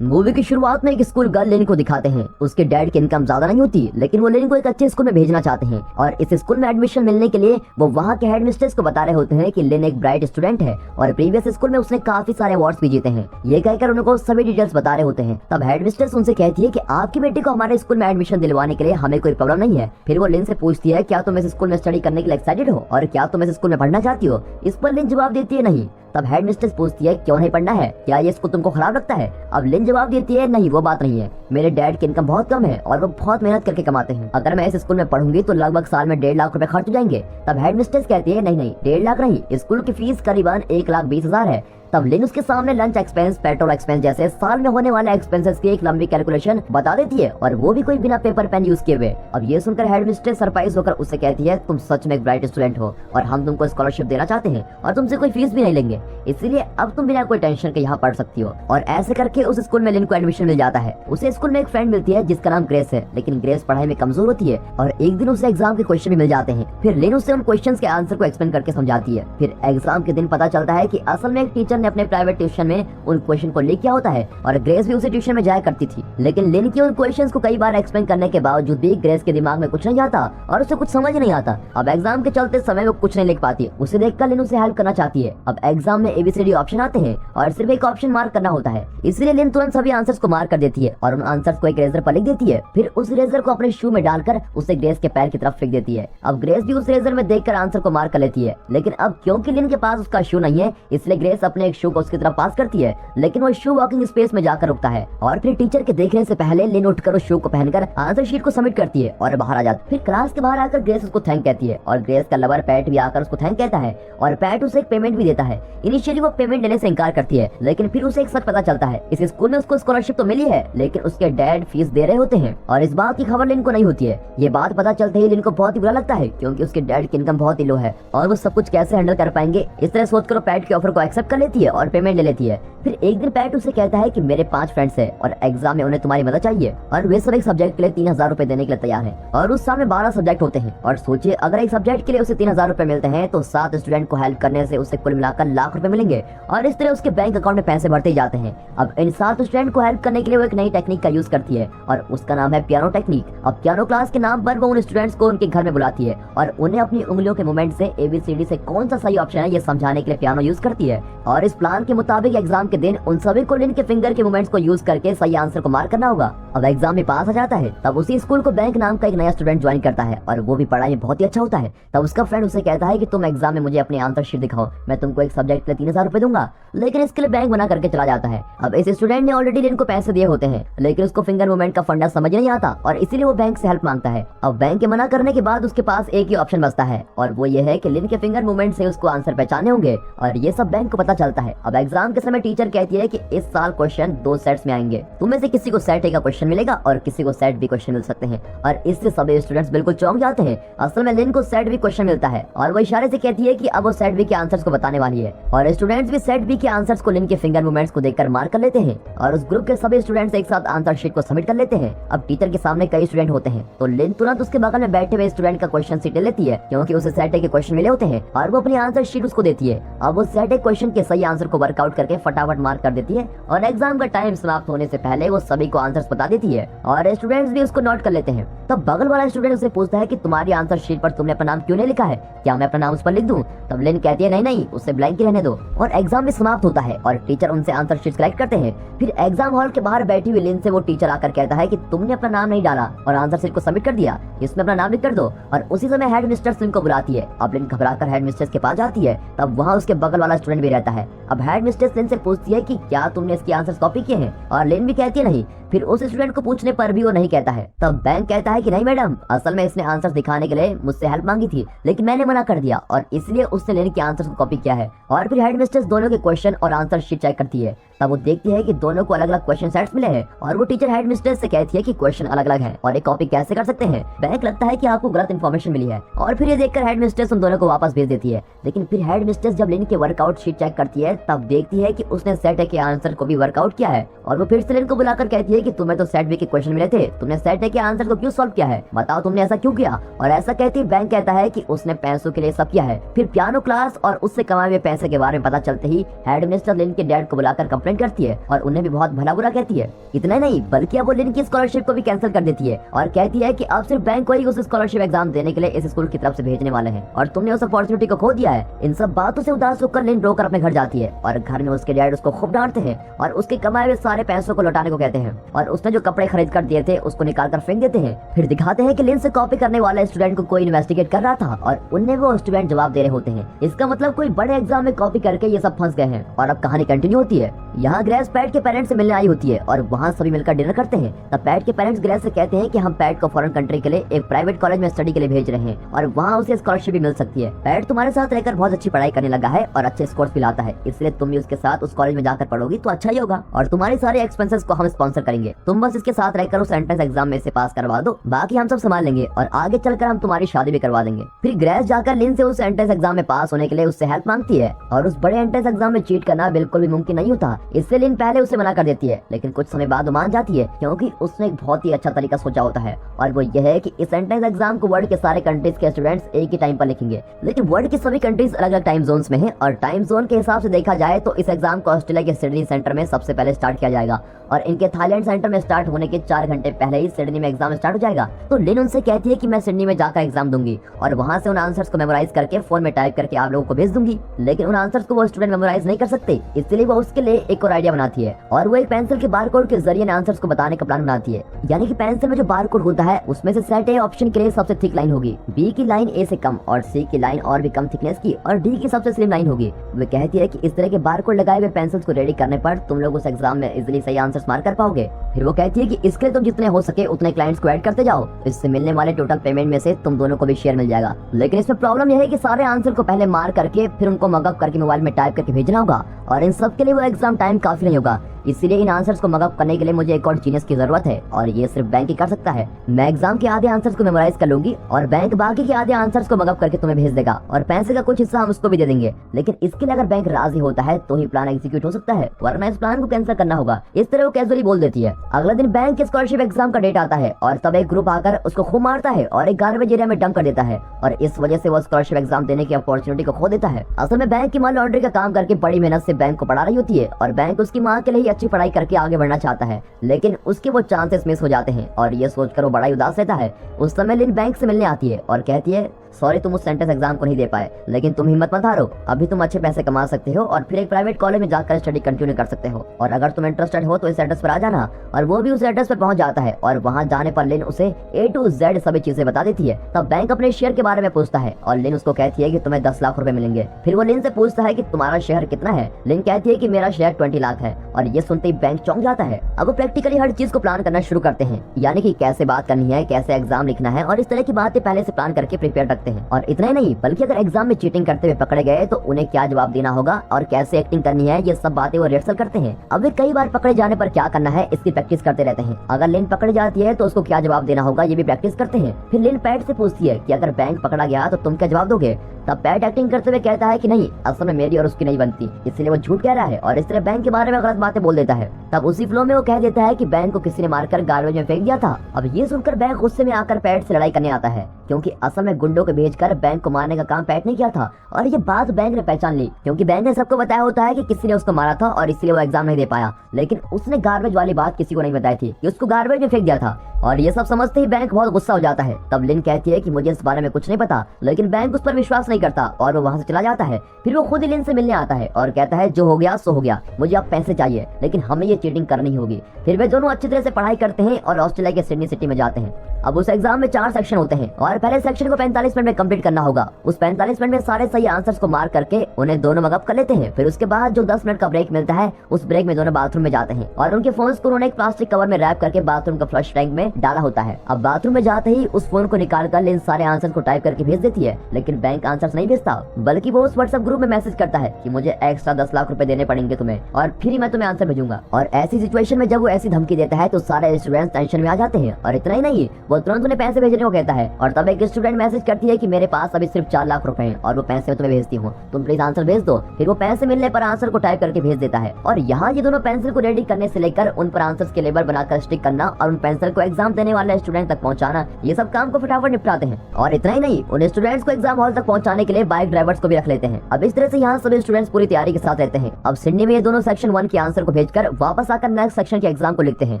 Movie की शुरुआत में एक स्कूल गर्ल लिन को दिखाते हैं। उसके डैड की इनकम ज्यादा नहीं होती, लेकिन वो लिन को एक अच्छे स्कूल में भेजना चाहते हैं और इस स्कूल में एडमिशन मिलने के लिए वो वहाँ के हेड मिस्ट्रेस को बता रहे होते हैं कि लिन एक ब्राइट स्टूडेंट है और प्रीवियस स्कूल में उसने काफी सारे अवार्ड्स भी जीते हैं। ये कहकर उनको सभी डिटेल्स बता रहे होते हैं। तब हेड मिस्ट्रेस उनसे कहती है कि आपकी बेटी को हमारे स्कूल में एडमिशन दिलवाने के लिए हमें कोई प्रॉब्लम नहीं है। फिर वो लिन से पूछती है, क्या तुम इस स्कूल में स्टडी करने के लिए एक्साइटेड हो और क्या तुम इस स्कूल में पढ़ना चाहती हो? इस पर लिन जवाब देती है, नहीं। तब हेड मिस्ट्रेस पूछती है, क्यों नहीं पढ़ना है? क्या ये स्कूल तुमको खराब लगता है? अब लिन जवाब देती है, नहीं, वो बात नहीं है। मेरे डैड की इनकम बहुत कम है और वो बहुत मेहनत करके कमाते हैं। अगर मैं इस स्कूल में पढ़ूंगी तो लगभग साल में 1.5 लाख रुपए खर्च हो जाएंगे। तब हेड मिस्ट्रेस कहती है, नहीं नहीं, 1.5 लाख नहीं, स्कूल की फीस करीबन 1,20,000 है। तब लिन उसके सामने लंच एक्सपेंस, पेट्रोल एक्सपेंस जैसे साल में होने वाले एक्सपेंसेस की एक लंबी कैलकुलेशन बता देती है और वो भी कोई बिना पेपर पेन यूज किए हुए। अब ये सुनकर हेड मिस्ट्रेस सरप्राइज होकर उससे कहती है, तुम सच में एक ब्राइट स्टूडेंट हो और हम तुमको स्कॉलरशिप देना चाहते हैं और तुमसे कोई फीस भी नहीं लेंगे, इसलिए अब तुम बिना कोई टेंशन के यहाँ पढ़ सकती हो। और ऐसे करके उस स्कूल में लिन को एडमिशन मिल जाता है। उसे स्कूल में एक फ्रेंड मिलती है जिसका नाम ग्रेस है, लेकिन ग्रेस पढ़ाई में कमजोर होती है और एक दिन उसे एग्जाम के क्वेश्चन भी मिल जाते हैं। फिर लिन उसे उन क्वेश्चन के आंसर को एक्सप्लेन करके समझाती है। फिर एग्जाम के दिन पता चलता है कि असल में एक टीचर ने अपने प्राइवेट ट्यूशन में उन क्वेश्चन को लिख किया होता है और ग्रेस भी उसे ट्यूशन में जाया करती थी। लेकिन लिन की उन क्वेश्चंस को कई बार एक्सप्लेन करने के बावजूद भी ग्रेस के दिमाग में कुछ नहीं आता और उसे कुछ समझ नहीं आता। अब एग्जाम के चलते समय वो कुछ नहीं लिख पाती। उसे देखकर लिन उसे हेल्प करना चाहती है। अब एग्जाम में ABCD ऑप्शन आते हैं और सिर्फ एक ऑप्शन मार्क करना होता है, इसलिए लिन तुरंत सभी आंसर्स को मार्क कर देती है और उन आंसर्स को एक इरेजर पर लिख देती है। फिर उस इरेजर को अपने शू में डालकर उसे ग्रेस के पैर की तरफ फेंक देती है। अब ग्रेस भी उस इरेजर में देखकर आंसर को मार्क कर लेती है, लेकिन अब क्योंकि लिन के पास उसका शू नहीं है, इसलिए ग्रेस अपने एक शू को उसकी तरफ पास करती है, लेकिन वो शू वॉकिंग स्पेस में जाकर रुकता है और फिर टीचर के देखने से पहले लिन उठकर उस शू को पहनकर आंसर शीट को सबमिट करती है और बाहर आ जाती है। फिर क्लास के बाहर आकर ग्रेस उसको थैंक कहती है और ग्रेस का लवर पैट भी आकर उसको थैंक कहता है और पैट उसे एक पेमेंट भी देता है। इनिशियली वो पेमेंट देने से इनकार करती है, लेकिन फिर उसे एक सच पता चलता है, इस स्कूल में उसको स्कॉलरशिप तो मिली है, लेकिन उसके डैड फीस दे रहे होते हैं और इस बात की खबर लिन को नहीं होती है। ये बात पता चलते ही लिन को बहुत ही बुरा लगता है, क्योंकि उसके डैड की इनकम बहुत ही लो है और वो सब कुछ कैसे हैंडल कर पाएंगे। इस तरह सोचकर वो पैट के ऑफर को एक्सेप्ट कर लेती है और पेमेंट ले लेती है। फिर एक दिन पैट उसे कहता है कि मेरे 5 फ्रेंड्स हैं और एग्जाम में उन्हें तुम्हारी मदद चाहिए और वे सब एक सब्जेक्ट के लिए 3,000 रुपए देने के लिए तैयार हैं और उस साल में 12 सब्जेक्ट होते हैं। और सोचिए, अगर एक सब्जेक्ट के लिए उसे 3,000 रुपए मिलते हैं तो 7 स्टूडेंट को हेल्प करने से उसे कुल मिलाकर लाख रुपए मिलेंगे और इस तरह उसके बैंक अकाउंट में पैसे बढ़ते जाते हैं। अब इन 7 स्टूडेंट को हेल्प करने के लिए वो एक नई टेक्निक का यूज करती है और उसका नाम है पियानो टेक्निक। अब पियानो क्लास के नाम पर वो उन स्टूडेंट्स को उनके घर में बुलाती है और उन्हें अपनी उंगलियों के मूवमेंट से ABCD से कौन सा सही ऑप्शन है ये समझाने के लिए पियानो यूज करती है। और इस प्लान के मुताबिक एग्जाम के दिन उन सभी को लिन के फिंगर के मूवमेंट्स को यूज करके सही आंसर को मार्क करना होगा। अब एग्जाम में पास आ जाता है। तब उसी स्कूल को बैंक नाम का एक नया स्टूडेंट ज्वाइन करता है और वो भी पढ़ाई में बहुत ही अच्छा होता है। तब उसका फ्रेंड उसे कहता है कि तुम एग्जाम में मुझे अपनी आंसर शीट दिखाओ, मैं तुमको एक सब्जेक्ट के लिए 3,000 रुपए दूंगा, लेकिन इसके लिए बैंक मना करके चला जाता है। अब इस स्टूडेंट ने ऑलरेडी लिन को पैसे दिए होते हैं, लेकिन उसको फिंगर मूवमेंट का फंडा समझ नहीं आता और इसीलिए वो बैंक से हेल्प मांगता है। अब बैंक के मना करने के बाद उसके पास एक ही ऑप्शन बचता है और वो ये है कि लिन के फिंगर मूवमेंट से उसको आंसर पहचाने होंगे और ये सब बैंक को पता चलता है। अब एग्जाम के समय टीचर कहती है कि इस साल क्वेश्चन 2 सेट्स में आएंगे, तुम में से किसी को सेट ए का क्वेश्चन मिलेगा और किसी को सेट बी क्वेश्चन मिल सकते हैं। और इससे सभी स्टूडेंट्स बिल्कुल चौंक जाते हैं। असल में लिन को सेट बी क्वेश्चन मिलता है और वो इशारे से कहती है कि अब वो सेट बी के आंसर्स को बताने वाली है और स्टूडेंट्स भी सेट बी के आंसर्स को लिन के फिंगर मूवमेंट्स को देखकर मार्क कर लेते हैं और उस ग्रुप के सभी स्टूडेंट्स एक साथ आंसर शीट को सबमिट कर लेते हैं। अब टीचर के सामने कई स्टूडेंट होते हैं तो लिन तुरंत उसके बगल में बैठे हुए स्टूडेंट का क्वेश्चन शीट ले लेती है, क्योंकि उसे सेट ए के क्वेश्चन मिले होते हैं और वो अपनी आंसर शीट उसको देती है। अब वो सेट ए क्वेश्चन के सही आंसर को वर्कआउट करके फटाफट मार्क कर देती है और एग्जाम का टाइम समाप्त होने से पहले वो सभी को आंसर्स बता देती है और स्टूडेंट्स भी उसको नोट कर लेते हैं। तब बगल वाला स्टूडेंट उसे पूछता है कि तुम्हारी आंसर शीट पर तुमने अपना नाम क्यों नहीं लिखा है, क्या मैं अपना नाम उस पर लिख दूं? तब लिन कहती है, नहीं नहीं, उसे ब्लैंक ही रहने दो। और एग्जाम भी समाप्त होता है और टीचर उनसे आंसर शीट कलेक्ट करते हैं। फिर एग्जाम हॉल के बाहर बैठी हुई लिन से वो टीचर आकर कहता है कि तुमने अपना नाम नहीं डाला और आंसर शीट को सबमिट कर दिया, इसमें अपना नाम लिख कर दो। और उसी समय हेड मिस्ट्रेस लिन को बुलाती है। अब लिन घबराकर हेड मिस्ट्रेस के पास जाती है। तब वहाँ उसके बगल वाला स्टूडेंट भी रहता है। अब हेड मिस्ट्रेस लिन से पूछती है कि क्या तुमने इसकी आंसर्स कॉपी किए हैं और लिन भी कहती है नहीं। फिर उस स्टूडेंट को पूछने पर भी वो नहीं कहता है। तब बैंक कहता है कि नहीं मैडम, असल में इसने आंसर्स दिखाने के लिए मुझसे हेल्प मांगी थी, लेकिन मैंने मना कर दिया और इसलिए उसने लिन के आंसर्स को कॉपी किया है। और फिर हेड मिस्ट्रेस दोनों के क्वेश्चन और आंसर शीट चेक करती है। तब वो देखती है कि दोनों को अलग अलग क्वेश्चन सेट्स मिले हैं और वो टीचर हेड मिस्ट्रेस से कहती है कि क्वेश्चन अलग अलग है और एक कॉपी कैसे कर सकते हैं। बैंक लगता है कि आपको गलत इन्फॉर्मेशन मिली है और फिर ये देखकर हेड मिस्ट्रेस उन दोनों को वापस भेज देती है। लेकिन फिर हेड मिस्ट्रेस जब लिन के वर्कआउट शीट चेक करती है तब देखती है कि उसने सेट ए के आंसर को भी वर्कआउट किया है और वो फिर से लिन को बुलाकर कहती है कि तुम्हें तो सेट बी के क्वेश्चन मिले थे, तुमने सेट ए के आंसर को क्यों सॉल्व किया है, बताओ तुमने ऐसा क्यों किया। और ऐसा कहती बैंक कहता है कि उसने पैसों के लिए सब किया है। फिर पियानो क्लास और उससे कमाए हुए पैसे के बारे में पता चलते ही हेड मिनिस्टर लिन के डैड को बुलाकर कंप्लेंट करती है और उन्हें भी बहुत भला बुरा कहती है। इतना नहीं बल्कि अब वो लिन की स्कॉलरशिप को भी कैंसिल कर देती है और कहती है कि अब सिर्फ बैंक को ही उस स्कॉलरशिप एग्जाम देने के लिए इस स्कूल की तरफ से भेजने वाले हैं और तुमने उस अपॉर्चुनिटी को खो दिया है। इन सब बातों से उदास होकर लिन रोकर अपने घर जाती है और घर में उसके डैड उसको खूब डांटते हैं और उसके कमाए हुए सारे पैसों को लौटाने को कहते हैं और उसने जो कपड़े खरीद कर दिए थे उसको निकाल कर फेंक देते हैं। फिर दिखाते हैं कि लिन से कॉपी करने वाले स्टूडेंट को कोई इन्वेस्टिगेट कर रहा था और उन्हें वो स्टूडेंट जवाब दे रहे होते हैं। इसका मतलब कोई बड़े एग्जाम में कॉपी करके ये सब फंस गए हैं। और अब कहानी कंटिन्यू होती है। यहाँ ग्रेस पैट के पेरेंट्स से मिलने आई होती है और वहाँ सभी मिलकर डिनर करते हैं। तब पैट के पेरेंट्स ग्रेस से कहते हैं कि हम पैट को फॉरेन कंट्री के लिए एक प्राइवेट कॉलेज में स्टडी के लिए भेज रहे हैं और वहाँ उसे स्कॉलरशिप भी मिल सकती है। पैट तुम्हारे साथ रहकर बहुत अच्छी पढ़ाई करने लगा है और अच्छे स्कोर्स भी लाता है, इसलिए तुम भी उसके साथ उस कॉलेज में जाकर पढ़ोगी तो अच्छा ही होगा और तुम्हारे सारे एक्सपेंसेस को हम स्पॉन्सर करेंगे। तुम बस इसके साथ रहकर उस एंट्रेंस एग्जाम में से पास करवा दो, बाकी हम सब संभाल लेंगे और आगे चलकर हम तुम्हारी शादी भी करवा देंगे। फिर ग्रेस जाकर लिन से उस एंट्रेंस एग्जाम में पास होने के लिए उससे हेल्प मांगती है और उस बड़े एंट्रेंस एग्जाम में चीट करना बिल्कुल भी मुमकिन नहीं होता, इसलिए लिन पहले उसे मना कर देती है। लेकिन कुछ समय बाद वो मान जाती है क्योंकि उसने एक बहुत ही अच्छा तरीका सोचा होता है और वो यह है कि इस एंट्रेंस एग्जाम को वर्ल्ड के सारे कंट्रीज के स्टूडेंट्स एक ही टाइम पर लिखेंगे। लेकिन वर्ल्ड की सभी कंट्रीज अलग अलग टाइम जोन्स में हैं और टाइम जोन के हिसाब से देखा जाए तो इस एग्जाम को ऑस्ट्रेलिया के सिडनी सेंटर में सबसे पहले स्टार्ट किया जाएगा और इनके थाईलैंड सेंटर में स्टार्ट होने के 4 घंटे पहले ही सिडनी में एग्जाम स्टार्ट हो जाएगा। तो लिन उनसे कहती है कि मैं सिडनी में जाकर एग्जाम दूंगी और वहां से उन आंसर्स को मेमोराइज करके फोन में टाइप करके आप लोगों को भेज दूंगी। लेकिन उन आंसर्स को वो स्टूडेंट मेमोराइज नहीं कर सकते, इसलिए वो उसके लिए एक और आइडिया बनाती है और वो एक पेंसिल के बारकोड के जरिए आंसर्स को बताने का प्लान बनाती है। यानी कि पेंसिल में जो बारकोड होता है उसमें से सेट ए ऑप्शन के लिए सबसे थिक लाइन होगी, बी की लाइन ए से कम और सी की लाइन और भी कम थिकनेस की और डी की सबसे स्लिम लाइन होगी। वो कहती है कि इस तरह के बारकोड लगाए हुए पेंसिल्स को रेडी करने पर तुम लोग उस एग्जाम में इजीली सही आंसर्स मार्क कर पाओगे। फिर वो कहती है कि इसके लिए तुम जितने हो सके उतने क्लाइंट्स को ऐड करते जाओ, इससे मिलने वाले टोटल पेमेंट में से तुम दोनों को भी शेयर मिल जाएगा। लेकिन इसमें प्रॉब्लम यह है कि सारे आंसर को पहले मार्क करके फिर उनको मगअप करके मोबाइल में टाइप करके भेजना होगा और इन सब के लिए वो एग्जाम टाइम काफी नहीं होगा, इसीलिए इन आंसर्स को मगअप करने के लिए मुझे एक और जीनियस की जरूरत है और ये सिर्फ बैंक ही कर सकता है। मैं एग्जाम के आधे आंसर्स को मेमोराइज कर लूंगी और बैंक बाकी के आधे आंसर्स को मगअप करके तुम्हें भेज देगा और पैसे का कुछ हिस्सा हम उसको भी दे देंगे। लेकिन इसके लिए अगर बैंक राजी होता है तो ही प्लान एग्जीक्यूट हो सकता है, वरना इस प्लान को कैंसिल करना होगा। इस तरह वो कैजुअली बोल देती है। अगला दिन बैंक के स्कॉलरशिप एग्जाम का डेट आता है और तब एक ग्रुप आकर उसको खूब मारता है और एक गार्बेज एरिया में डंप कर देता है और इस वजह से वो स्कॉलरशिप एग्जाम देने की अपॉर्चुनिटी को खो देता है। असल में बैंक की माँ लॉन्ड्री का काम करके बड़ी मेहनत से बैंक को पढ़ा रही होती है और बैंक उसकी माँ के लिए अच्छी पढ़ाई करके आगे बढ़ना चाहता है, लेकिन उसके वो चांसेस मिस हो जाते हैं और ये सोचकर वो बड़ा ही उदास रहता है। उस समय लिन बैंक से मिलने आती है और कहती है सॉरी तुम उस सेंटेंस एग्जाम को नहीं दे पाए, लेकिन तुम हिम्मत मत हारो, अभी तुम अच्छे पैसे कमा सकते हो और फिर एक प्राइवेट कॉलेज में जाकर स्टडी कंटिन्यू कर सकते हो और अगर तुम इंटरेस्टेड हो तो इस एड्रेस पर आ जाना। और वो भी उस एड्रेस पर पहुंच जाता है और वहां जाने पर लिन उसे A to Z सभी चीजें बता देती है। तब बैंक अपने शेयर के बारे में पूछता है और लिन उसको कहती है कि तुम्हें 10 लाख रुपए मिलेंगे। फिर वो लिन से पूछता है कि तुम्हारा शेयर कितना है। लिन कहती है कि मेरा शेयर 20 लाख है और ये सुनते ही बैंक चौंक जाता है। अब वो प्रैक्टिकली हर चीज को प्लान करना शुरू करते हैं, यानी कि कैसे बात करनी है, कैसे एग्जाम लिखना है और इस तरह की बातें पहले से प्लान करके प्रिपेयर रखते हैं। और इतना ही नहीं बल्कि अगर एग्जाम में चीटिंग करते हुए पकड़े गए तो उन्हें क्या जवाब देना होगा और कैसे एक्टिंग करनी है, ये सब बातें वो रिहर्सल करते हैं। अब वे कई बार पकड़े जाने पर क्या करना है इसकी प्रैक्टिस करते रहते हैं। अगर लिन पकड़ी जाती है तो उसको क्या जवाब देना होगा ये भी प्रैक्टिस करते हैं। फिर लिन पैट से पूछती है कि अगर बैंक पकड़ा गया तो तुम क्या जवाब दोगे। तब पैट एक्टिंग करते हुए कहता है कि नहीं, असल में मेरी और उसकी नहीं बनती, इसलिए वो झूठ कह रहा है और इस तरह बैंक के बारे में गलत बातें बोल देता है। तब उसी फ्लो में वो कह देता है कि बैंक को किसी ने मारकर गार्बेज में फेंक दिया था। अब ये सुनकर बैंक गुस्से में आकर पैट से लड़ाई करने आता है, क्योंकि असल में गुंडों को भेजकर बैंक को मारने का काम पैट ने किया था और ये बात बैंक ने पहचान ली, क्योंकि बैंक ने सबको बताया होता है कि किसी ने उसको मारा था और इसलिए वो एग्जाम नहीं दे पाया। लेकिन उसने गार्बेज वाली बात किसी को नहीं बताई थी कि उसको गार्बेज में फेंक दिया था और ये सब समझते ही बैंक बहुत गुस्सा हो जाता है। तब लिन कहती है कि मुझे इस बारे में कुछ नहीं पता, लेकिन बैंक उस पर विश्वास नहीं करता और वो वहाँ से चला जाता है। फिर वो खुद ही लिन से मिलने आता है और कहता है जो हो गया सो हो गया, मुझे अब पैसे चाहिए, लेकिन हमें ये चीटिंग करनी होगी। फिर वे दोनों अच्छी तरह से पढ़ाई करते हैं और ऑस्ट्रेलिया के सिडनी सिटी में जाते हैं। अब उस एग्जाम में 4 सेक्शन होते हैं और पहले सेक्शन को 45 मिनट में कंप्लीट करना होगा। उस 45 मिनट में सारे सही आंसर्स को मार्क करके उन्हें दोनों मगअप कर लेते हैं। फिर उसके बाद जो 10 मिनट का ब्रेक मिलता है उस ब्रेक में दोनों बाथरूम में जाते हैं और उनके फोन्स को उन्होंने एक प्लास्टिक कवर में रैप करके बाथरूम का फ्लश टैंक में डाला होता है। अब बाथरूम में जाते ही उस फोन को निकालकर लिन सारे आंसर को टाइप करके भेज देती है, लेकिन बैंक आंसर्स नहीं भेजता, बल्कि वो उस व्हाट्सएप ग्रुप में मैसेज करता है कि मुझे एक्स्ट्रा 10 लाख रुपए देने पड़ेंगे तुम्हें और फिर ही मैं तुम्हें आंसर भेजूंगा। और ऐसी सिचुएशन में जब वो ऐसी धमकी देता है तो सारे स्टूडेंट्स टेंशन में आ जाते हैं और इतना ही नहीं, वो तुरंत उन्हें पैसे भेजने को कहता है और तब एक स्टूडेंट मैसेज करती है कि मेरे पास अभी सिर्फ 4 लाख रुपए हैं और वो पैसे मैं तुम्हें भेजती हूँ, तुम प्लीज आंसर भेज दो। फिर वो पैसे मिलने पर आंसर को टाइप करके भेज देता है और यहाँ ये दोनों पेंसिल को रेडी करने से लेकर उन पर आंसर्स के लेबल बनाकर स्टिक करना और उन पेंसिल को एग्जाम देने वाले स्टूडेंट तक पहुँचाना, ये सब काम को फटाफट निपटाते हैं। और इतना ही नहीं, उन स्टूडेंट्स को एग्जाम हॉल तक पहुँचाने के लिए बाइक ड्राइवर्स को भी रख लेते हैं। अब इस तरह से यहाँ सभी स्टूडेंट्स पूरी तैयारी के साथ रहते हैं। अब सिडनी में ये दोनों सेक्शन 1 के आंसर को भेजकर वापस आकर नेक्स्ट सेक्शन के एग्जाम को लिखते हैं।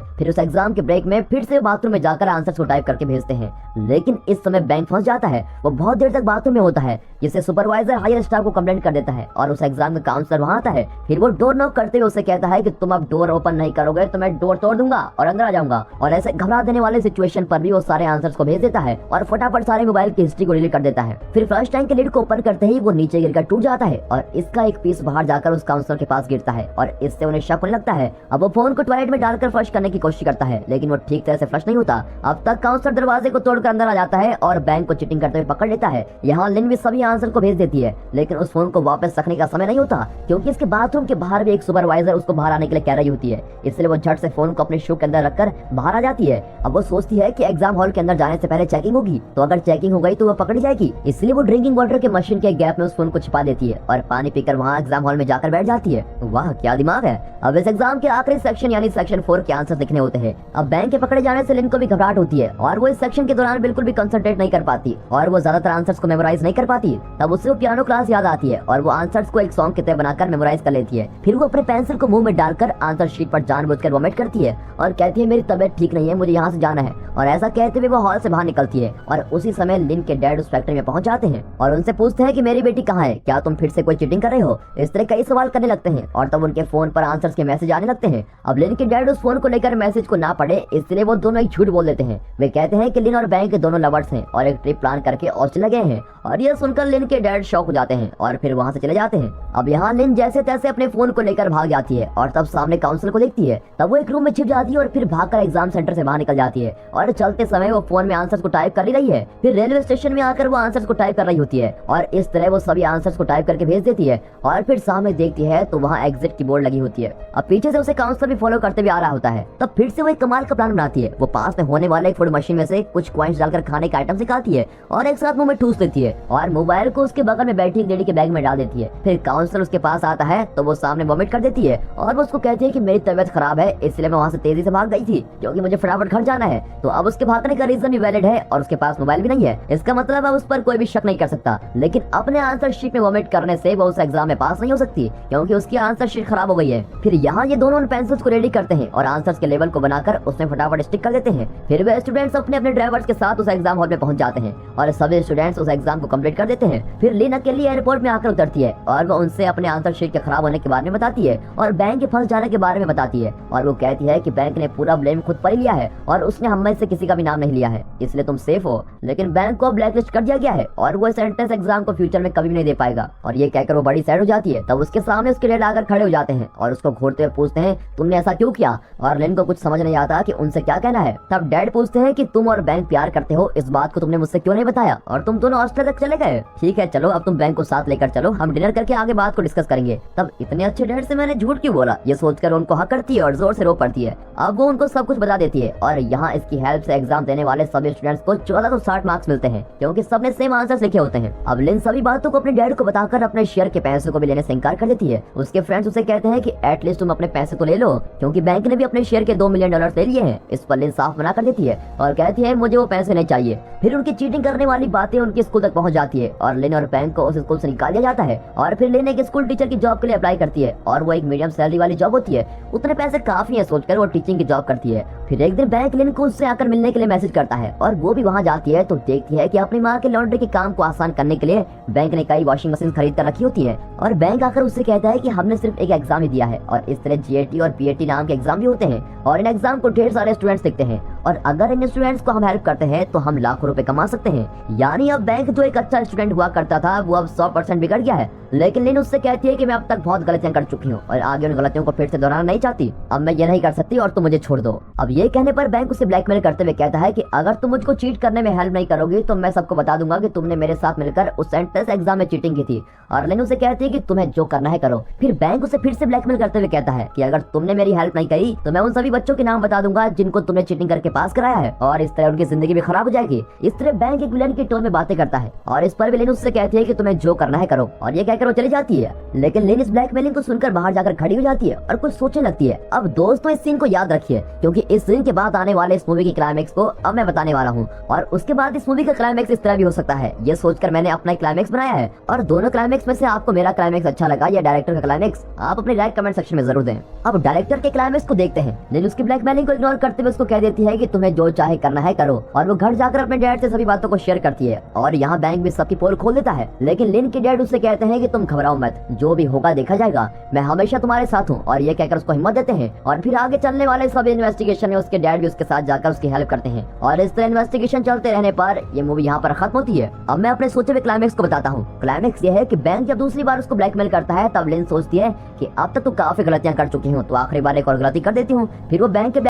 फिर उस एग्जाम के ब्रेक में फिर से बाथरूम में जाकर आंसर्स को टाइप करके भेजते हैं। लेकिन इस समय बैंक फंस जाता है, वो बहुत देर तक बाथरूम में होता है, जिससे सुपरवाइजर हायर स्टाफ को कंप्लेंट कर देता है और उस एग्जाम का काउंसलर वहाँ आता है। फिर वो डोर नॉक करते हुए उसे कहता है कि तुम अब डोर ओपन नहीं करोगे तो मैं डोर तोड़ दूंगा और अंदर आ जाऊंगा। और ऐसे घबरा देने वाले सिचुएशन पर भी वो सारे आंसर्स को भेज देता है और फटाफट सारे मोबाइल की हिस्ट्री को डिलीट कर देता है। फिर फ्लश टैंक के लिड को ओपन करते ही वो नीचे गिरकर टूट जाता है और इसका एक पीस बाहर जाकर उस काउंसलर के पास गिरता है और इससे उन्हें शक होने लगता है। अब वो फोन को टॉयलेट में डालकर फ्लश करने की कोशिश करता है, लेकिन वो ठीक तरह से फ्लश नहीं होता। अब तक काउंसलर दरवाजे को तोड़कर अंदर आ जाता है और बैंक को चीटिंग करते हुए पकड़ लेता है। यहाँ लिन भी सभी आंसर को भेज देती है, लेकिन उस फोन को वापस रखने का समय नहीं होता, क्योंकि इसके बाथरूम के बाहर भी एक सुपरवाइजर उसको बाहर आने के लिए कह रही होती है। इसलिए वो झट से फोन को अपने शू के अंदर रखकर बाहर आ जाती है। अब वो सोचती है कि एग्जाम हॉल के अंदर जाने से पहले चेकिंग होगी, तो अगर चेकिंग हो गई तो वो पकड़ी जाएगी। इसलिए वो ड्रिंकिंग वाटर के मशीन के गैप में उस फोन को छिपा देती है और पानी पीकर वहाँ एग्जाम हॉल में जाकर बैठ जाती है। वाह क्या दिमाग है। अब इस एग्जाम के आखिरी सेक्शन यानी सेक्शन 4 के आंसर लिखने होते हैं। अब बैंक के पकड़े जाने से लिन को भी घबराहट होती है और वो इस सेक्शन के दौरान बिल्कुल भी कंसंट्रेट नहीं कर पाती और वो ज्यादातर आंसर्स को मेमोराइज नहीं कर पाती। तब उससे वो पियानो क्लास याद आती है और वो आंसर्स को एक सॉन्ग की तरह बनाकर मेमोराइज कर लेती है। फिर वो अपने पेंसिल को मुंह में डालकर आंसर शीट पर जानबूझकर वोमिट करती है और कहती है मेरी तबीयत ठीक नहीं है, मुझे यहाँ से जाना है। और ऐसा कहते हुए वो हॉल से बाहर निकलती है और उसी समय लिन के डैड उस फैक्ट्री में पहुंच जाते हैं और उनसे पूछते हैं कि मेरी बेटी कहाँ है, क्या तुम फिर से कोई चीटिंग कर रहे हो। इस तरह कई सवाल करने लगते हैं और तब उनके फोन पर आंसर्स के मैसेज आने लगते हैं। अब लिन के डैड उस फोन को लेकर मैसेज को ना पढ़े, इसलिए वो दोनों एक झूठ बोल देते हैं। वे कहते हैं कि लिन और बैंक के दोनों लवर्स हैं और एक ट्रिप प्लान करके ऑस्ट्रेलिया गए हैं। और यह सुनकर लिन के डैड शॉक हो जाते हैं और फिर वहाँ से चले जाते हैं। अब यहाँ लिन जैसे तैसे अपने फोन को लेकर भाग जाती है और तब सामने काउंसलर को देखती है। तब वो एक रूम में छिप जाती है और फिर भागकर एग्जाम सेंटर से बाहर निकल जाती है और चलते समय वो फोन में आंसर्स को टाइप कर ही रही है। फिर रेलवे स्टेशन में आकर वो आंसर्स को टाइप कर रही होती है और इस तरह वो सभी आंसर्स को टाइप करके भेज देती है और फिर सामने देखती है तो वहाँ एग्जिट की बोर्ड लगी होती है। अब पीछे से उसे काउंसलर भी फॉलो करते हुए आ रहा होता है। तब फिर से वो एक कमाल का प्लान बनाती है। वो पास में होने वाले एक फूड मशीन में से कुछ कॉइंस डालकर खाने का आइटम निकालती है और एक साथ मुंह में ठूस लेती है और मोबाइल को उसके बगल में बैठी एक लेडी के बैग में डाल देती है। फिर काउंसलर उसके पास आता है तो वो सामने वोमिट कर देती है और वो उसको कहती है कि मेरी तबीयत खराब है, इसलिए मैं वहाँ से तेजी से भाग गई थी क्योंकि मुझे फटाफट घर जाना है। तो अब उसके भागने का रीजन भी वैलिड है और उसके पास मोबाइल भी नहीं है। इसका मतलब अब उस पर कोई भी शक नहीं कर सकता। लेकिन अपने आंसर शीट में वोमिट करने से वो उस एग्जाम में पास नहीं हो सकती क्योंकि उसकी आंसर शीट खराब हो गई है। फिर यहाँ ये दोनों पेंसिल्स को रेडी करते हैं और आंसर्स के लेवल को बनाकर उसमें फटाफट स्टिक कर देते हैं। फिर वे स्टूडेंट्स अपने अपने ड्राइवर्स के साथ उस एग्जाम हॉल में पहुंच जाते हैं और सभी स्टूडेंट्स उस एग्जाम को कंप्लीट कर देते हैं। फिर लिन अकेली एयरपोर्ट में आकर उतरती है और वो उनसे अपने आंसर शीट के खराब होने के बारे में बताती है और बैंक के फंस जाने के बारे में बताती है और वो कहती है कि बैंक ने पूरा ब्लेम खुद पर ही लिया है और उसने हम में से किसी का भी नाम नहीं लिया है, इसलिए तुम सेफ हो। लेकिन बैंक को ब्लैकलिस्ट कर दिया गया है और वो इस एंट्रेंस एग्जाम को फ्यूचर में कभी भी नहीं दे पाएगा। और ये कहकर वो बड़ी सैड हो जाती है। तब उसके सामने उसके डैड आकर खड़े हो जाते हैं और उसको घूरते हुए पूछते हैं तुमने ऐसा क्यों किया। और लिन को कुछ समझ नहीं आता कि उनसे क्या कहना है। तब डैड पूछते हैं कि तुम और बैंक प्यार करते हो, इस बात को तुमने मुझसे क्यों नहीं बताया और तुम दोनों ऑस्ट्रेलिया तक चले गए। ठीक है चलो अब तुम बैंक को साथ लेकर चलो, हम डिनर करके आगे बात को डिस्कस करेंगे। तब इतने अच्छे डैड से मैंने झूठ क्यों बोला, ये सोचकर उनको हक करती है और जोर से रो पड़ती है। अब वो उनको सब कुछ बता देती है और यहाँ इसकी हेल्प से एग्जाम देने वाले सभी स्टूडेंट्स को 1460 मार्क्स मिलते हैं क्योंकि सबने सेम आंसर्स लिखे होते हैं। अब लिन सभी बातों को अपने डैड को बताकर अपने शेयर के पैसे को भी लेने से इनकार कर देती है। उसके फ्रेंड्स उसे कहते हैं कि एटलीस्ट तुम अपने पैसे तो ले लो क्योंकि बैंक ने भी अपने शेयर के $2 मिलियन ले लिए हैं। इस पर लिन साफ मना कर देती है और कहती है मुझे वो पैसे नहीं चाहिए। फिर उनकी चीटिंग करने वाली बातें उनकी स्कूल तक पहुंच जाती है और लिन और बैंक को उस स्कूल से निकाल दिया जाता है। और फिर लिन एक स्कूल टीचर की जॉब के लिए अप्लाई करती है और वो एक मीडियम सैलरी वाली जॉब होती है। उतने पैसे काफी है सोचकर वो टीचिंग की जॉब करती है। फिर एक दिन बैंक लिन को उससे आकर मिलने के लिए मैसेज करता है और वो भी वहाँ जाती है तो देखती है कि अपनी माँ के लॉन्ड्री के काम को आसान करने के लिए बैंक ने कई वॉशिंग मशीन खरीद कर रखी होती है। और बैंक आकर उससे कहता है कि हमने सिर्फ एक एग्जाम ही दिया है और इस तरह GAT और PAT नाम के एग्जाम भी होते हैं और इन एग्जाम को ढेर सारे स्टूडेंट्स लिखते हैं और अगर इन स्टूडेंट्स को हम हेल्प करते हैं तो हम लाखों रुपए कमा सकते हैं। यानी अब बैंक जो एक अच्छा स्टूडेंट हुआ करता था वो अब 100% बिगड़ गया है। लेकिन लिन उससे कहती है कि मैं अब तक बहुत गलतियां कर चुकी हूँ और आगे उन गलतियों को फिर से दोहराना नहीं चाहती। अब मैं ये नहीं कर सकती और तुम मुझे छोड़ दो। अब ये कहने पर बैंक उसे ब्लैकमेल करते हुए कहता है कि अगर तुम मुझको चीट करने में हेल्प नहीं करोगी तो मैं सबको बता दूंगा कि तुमने मेरे साथ मिलकर उस एंट्रेंस एग्जाम में चीटिंग की थी। और लिन उसे कहती है कि तुम्हें जो करना है करो। फिर बैंक उसे फिर से ब्लैकमेल करते हुए कहता है कि अगर तुमने मेरी हेल्प नहीं करी तो मैं उन सभी बच्चों के नाम बता दूंगा जिनको तुमने चीटिंग करके उसके पास कराया है और इस तरह उनकी जिंदगी भी खराब हो जाएगी। इस तरह बैंक एक विलेन के टोन में बातें करता है और इस पर विलेन उससे कहती है कि तुम्हें जो करना है करो, और ये कहकर वो चली जाती है। लेकिन लिन इस ब्लैकमेलिंग को सुनकर बाहर जाकर खड़ी हो जाती है और कुछ सोचने लगती है। अब दोस्तों इस सीन को याद रखिए, क्योंकि इस सीन के बाद आने वाले इस मूवी की क्लाइमेक्स को अब मैं बताने वाला हूँ, और उसके बाद इस मूवी का क्लाइमेक्स इस तरह भी हो सकता है। ये सोचकर मैंने अपना क्लाइमेक्स बनाया है, और दोनों क्लाइमेक्स में से आपको मेरा क्लाइमेक्स अच्छा लगा या डायरेक्टर का क्लाइमेक्स, आप अपने राय कमेंट सेक्शन में जरूर दें। अब डायरेक्टर के क्लाइमेक्स को देखते हैं। लिन उसकी ब्लैकमेलिंग को इग्नोर करते हुए उसको कह देती है कि तुम्हें जो चाहे करना है करो, और वो घर जाकर अपने डैड से सभी बातों को शेयर करती है, और यहाँ बैंक भी सबकी पोल खोल देता है। लेकिन लिन के डैड उससे कहते हैं कि तुम घबराओ मत, जो भी होगा देखा जाएगा, मैं हमेशा तुम्हारे साथ हूँ, और ये कहकर उसको हिम्मत देते हैं। और फिर आगे चलने वाले सब इन्वेस्टिगेशन में उसके डैड भी उसके साथ जाकर उसकी हेल्प करते हैं, और इस तरह इन्वेस्टिगेशन चलते रहने पर ये मूवी यहाँ पर खत्म होती है। अब मैं अपने सोचे हुए क्लाइमेक्स को बताता हूँ। क्लाइमेक्स ये है कि बैंक जब दूसरी बार उसको ब्लैकमेल करता है, तब लिन सोचती है कि अब तक तो काफी गलतियां कर चुकी हूँ, तो आखिरी बार एक और गलती कर देती हूँ। फिर वो बैंक के